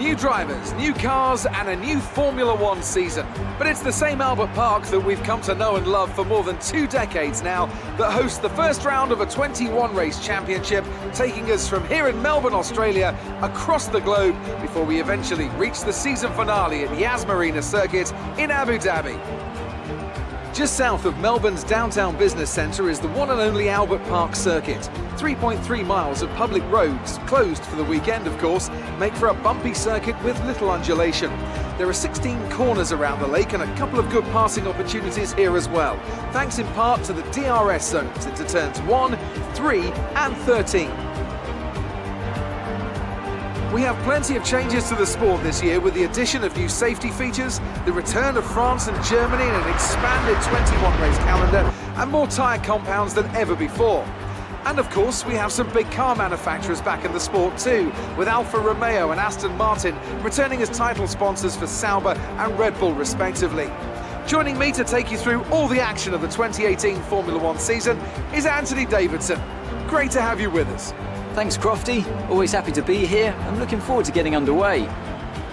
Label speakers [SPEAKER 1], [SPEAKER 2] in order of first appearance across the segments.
[SPEAKER 1] New drivers, new cars and a new Formula One season. But it's the same Albert Park that we've come to know and love for more than 2 decades now that hosts the first round of a 21 race championship, taking us from here in Melbourne, Australia, across the globe before we eventually reach the season finale at Yas Marina Circuit in Abu Dhabi. Just south of Melbourne's downtown business centre is the one and only Albert Park Circuit. 3.3 miles of public roads, closed for the weekend of course, make for a bumpy circuit with little undulation. There are 16 corners around the lake and a couple of good passing opportunities here as well, thanks in part to the DRS zones into turns 1, 3 and 13. We have plenty of changes to the sport this year with the addition of new safety features, the return of France and Germany in an expanded 21-race calendar, and more tyre compounds than ever before. And of course, we have some big car manufacturers back in the sport too, with Alfa Romeo and Aston Martin returning as title sponsors for Sauber and Red Bull respectively. Joining me to take you through all the action of the 2018 Formula One season is Anthony Davidson. Great to have you with us.
[SPEAKER 2] Thanks, Crofty. Always happy to be here. I'm looking forward to getting underway.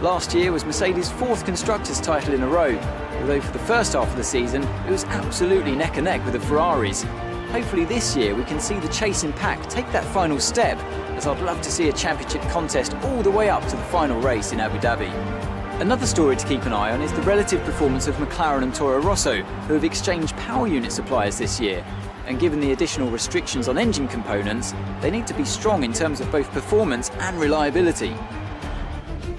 [SPEAKER 2] Last year was Mercedes' 4th Constructors' title in a row, although for the first half of the season, it was absolutely neck and neck with the Ferraris. Hopefully this year we can see the chasing pack take that final step, as I'd love to see a championship contest all the way up to the final race in Abu Dhabi. Another story to keep an eye on is the relative performance of McLaren and Toro Rosso, who have exchanged power unit suppliers this year. And given the additional restrictions on engine components, they need to be strong in terms of both performance and reliability.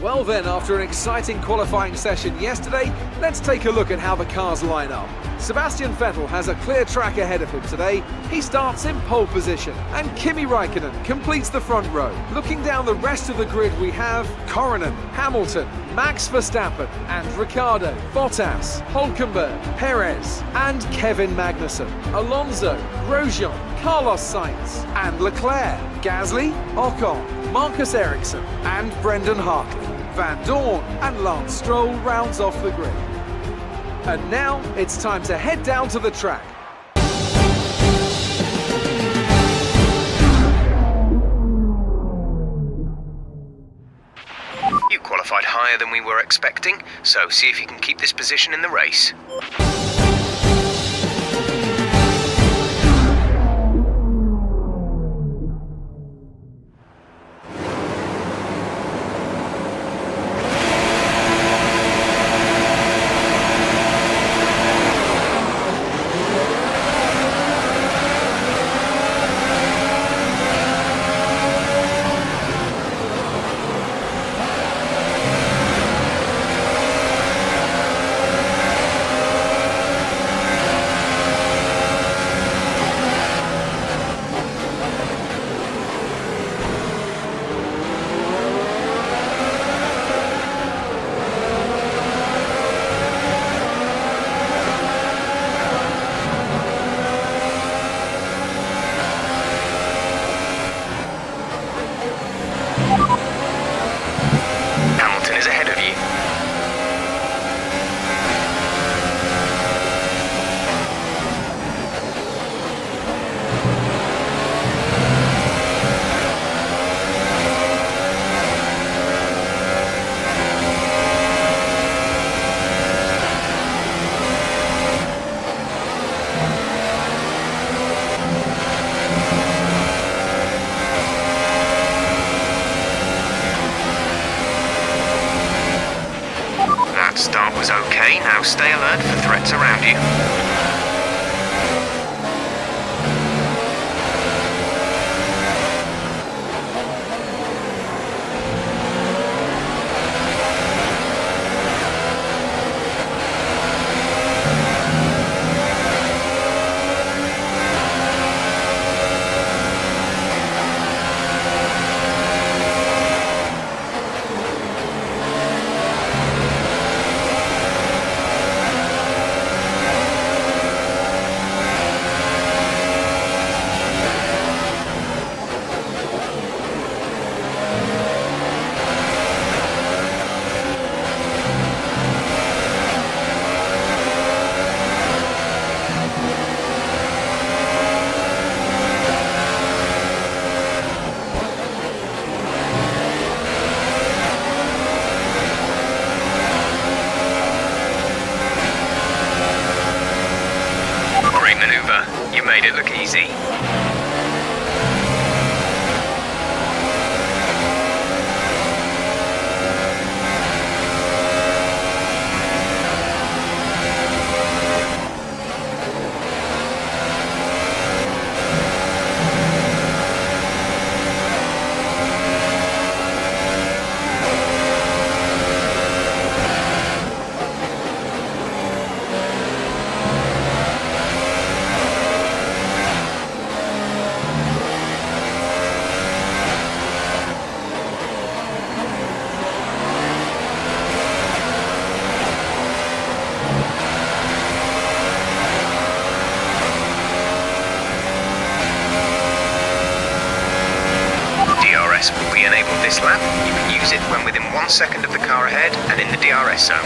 [SPEAKER 1] Well then, after an exciting qualifying session yesterday, let's take a look at how the cars line up. Sebastian Vettel has a clear track ahead of him today. He starts in pole position, and Kimi Räikkönen completes the front row. Looking down the rest of the grid, we have Korhonen, Hamilton, Max Verstappen and Ricciardo, Bottas, Hülkenberg, Perez and Kevin Magnussen, Alonso, Grosjean, Carlos Sainz and Leclerc, Gasly, Ocon, Marcus Ericsson and Brendan Hartley. Van Dorn and Lance Stroll rounds off the grid. And now it's time to head down to the track.
[SPEAKER 3] You qualified higher than we were expecting, so see if you can keep this position in the race. Start was okay, now stay alert for threats around you. made it look easy. Will be enabled this lap. You can use it when within 1 second of the car ahead and in the DRS zone.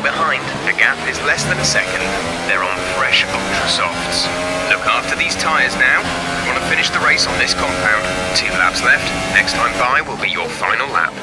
[SPEAKER 3] Behind, the gap is less than a second. They're on fresh Ultra Softs. Look after these tyres now. We want to finish the race on this compound. 2 laps left. Next time by will be your final lap.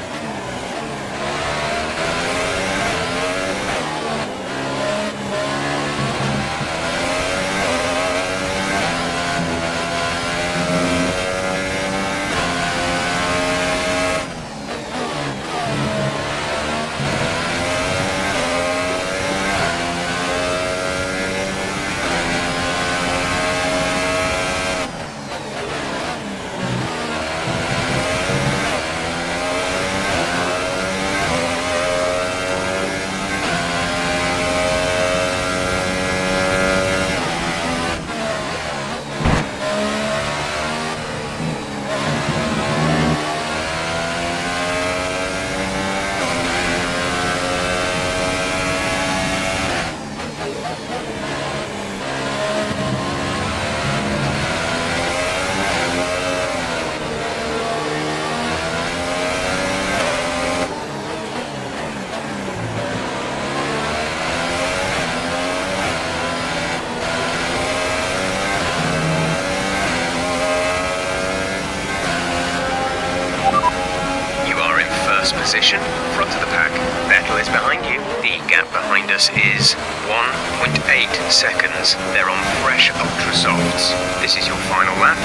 [SPEAKER 3] Position, front of the pack. Vettel is behind you. The gap behind us is 1.8 seconds. They're on fresh Ultra Softs. This is your final lap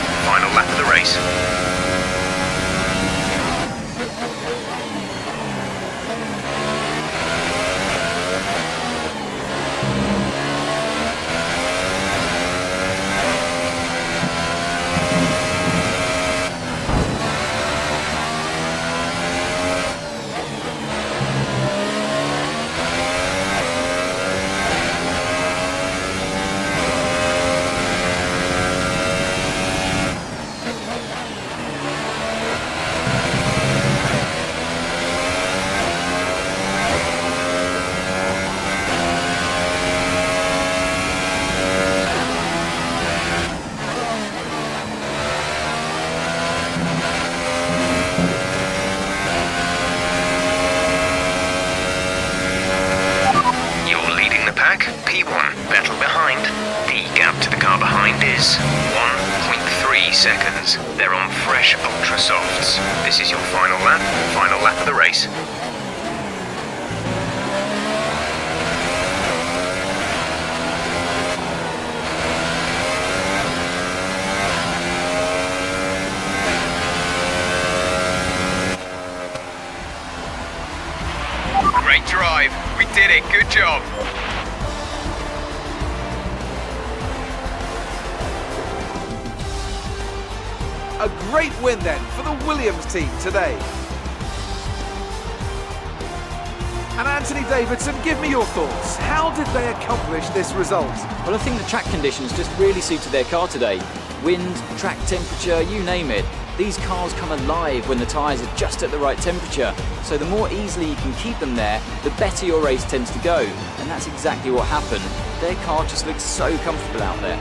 [SPEAKER 3] of the race. They're on fresh ultra softs. This is your final lap of the race. Great drive. We did it. Good job.
[SPEAKER 1] A great win then for the Williams team today. And Anthony Davidson, give me your thoughts. How did they accomplish this result?
[SPEAKER 2] Well, I think the track conditions just really suited their car today. Wind, track temperature, you name it. These cars come alive when the tyres are just at the right temperature. So the more easily you can keep them there, the better your race tends to go. And that's exactly what happened. Their car just looks so comfortable out there.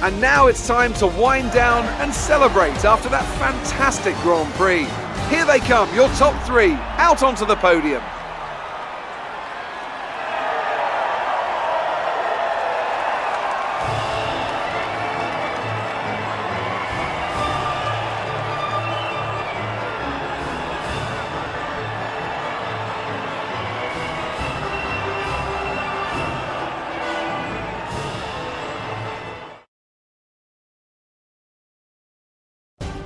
[SPEAKER 1] And now it's time to wind down and celebrate after that fantastic Grand Prix. Here they come, your top three, out onto the podium.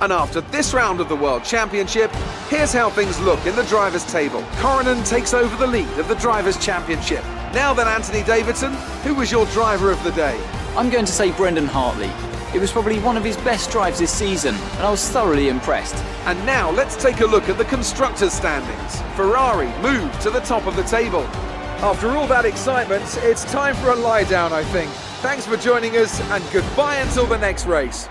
[SPEAKER 1] And after this round of the World Championship, here's how things look in the drivers' table. Corrinan takes over the lead of the Drivers' Championship. Now then, Anthony Davidson, who was your driver of the day?
[SPEAKER 2] I'm going to say Brendan Hartley. It was probably one of his best drives this season, and I was thoroughly impressed.
[SPEAKER 1] And now let's take a look at the constructors' standings. Ferrari moved to the top of the table. After all that excitement, it's time for a lie down, I think. Thanks for joining us, and goodbye until the next race.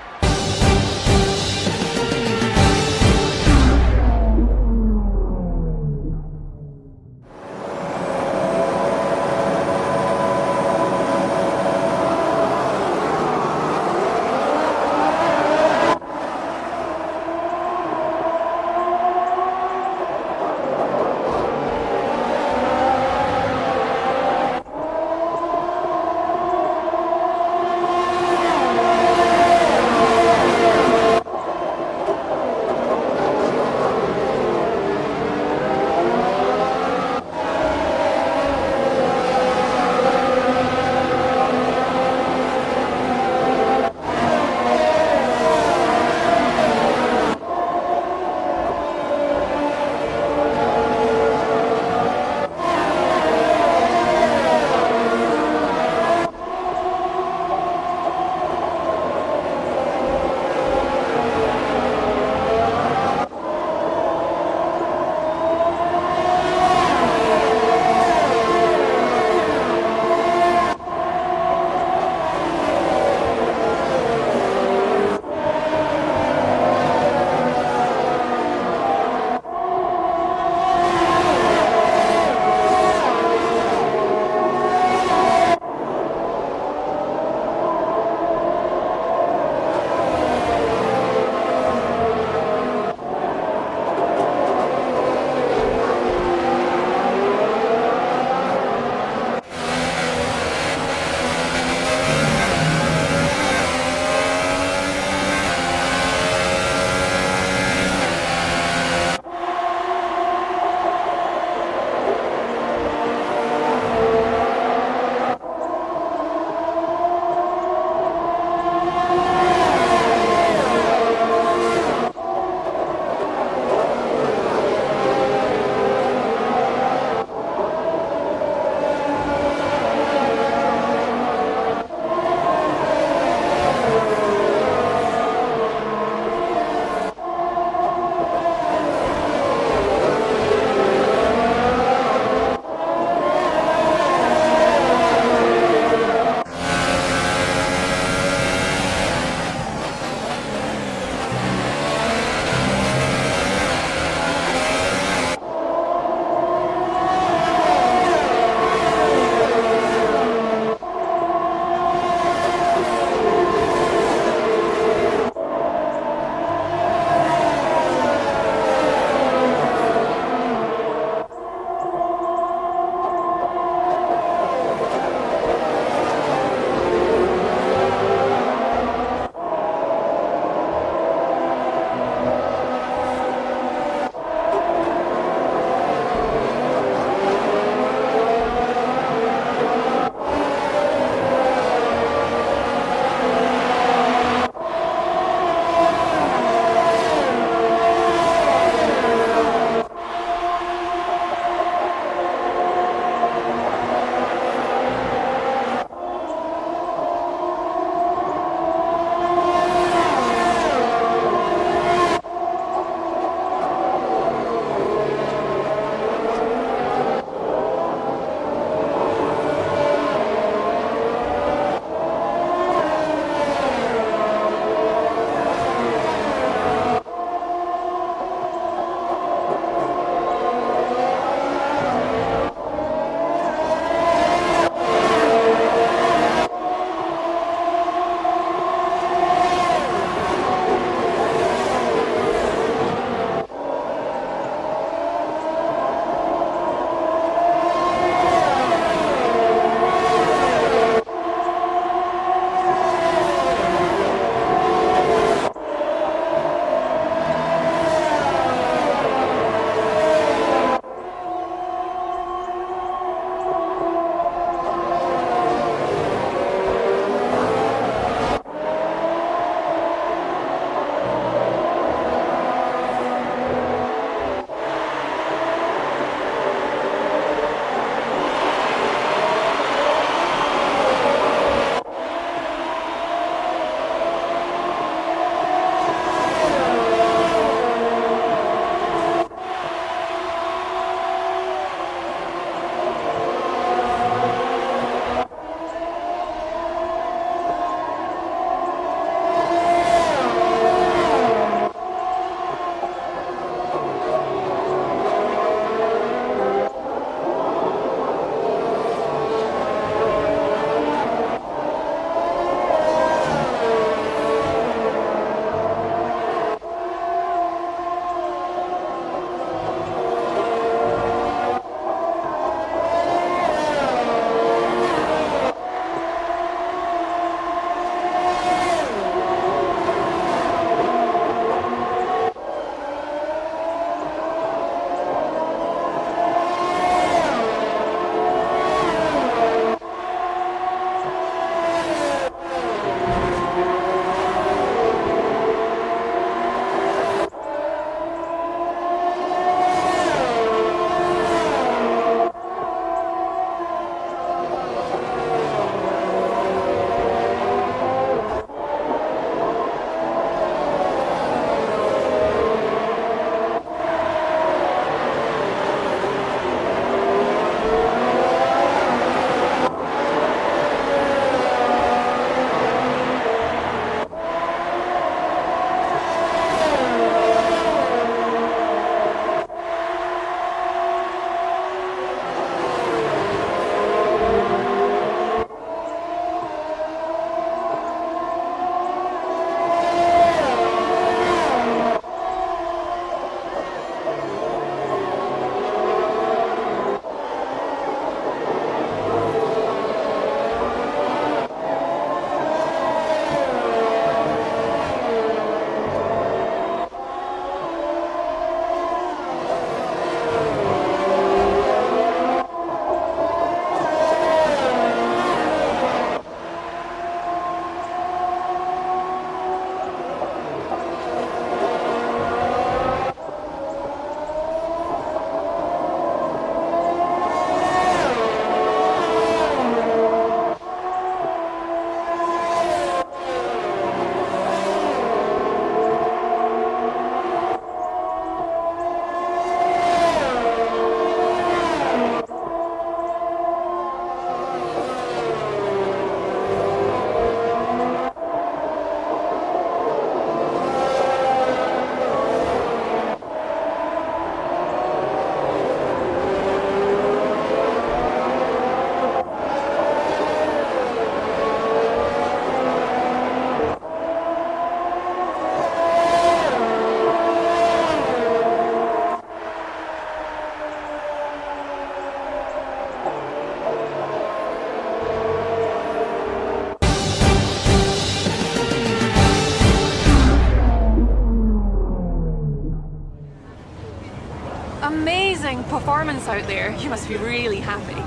[SPEAKER 4] performance out there. You must be really happy.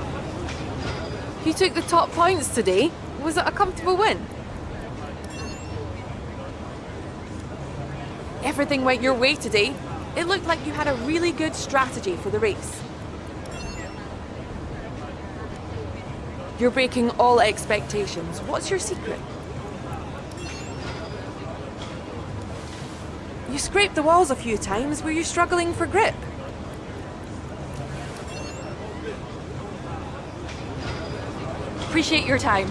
[SPEAKER 4] You took the top points today. Was it a comfortable win? Everything went your way today. It looked like you had a really good strategy for the race. You're breaking all expectations. What's your secret? You scraped the walls a few times. Were you struggling for grip? Appreciate your time.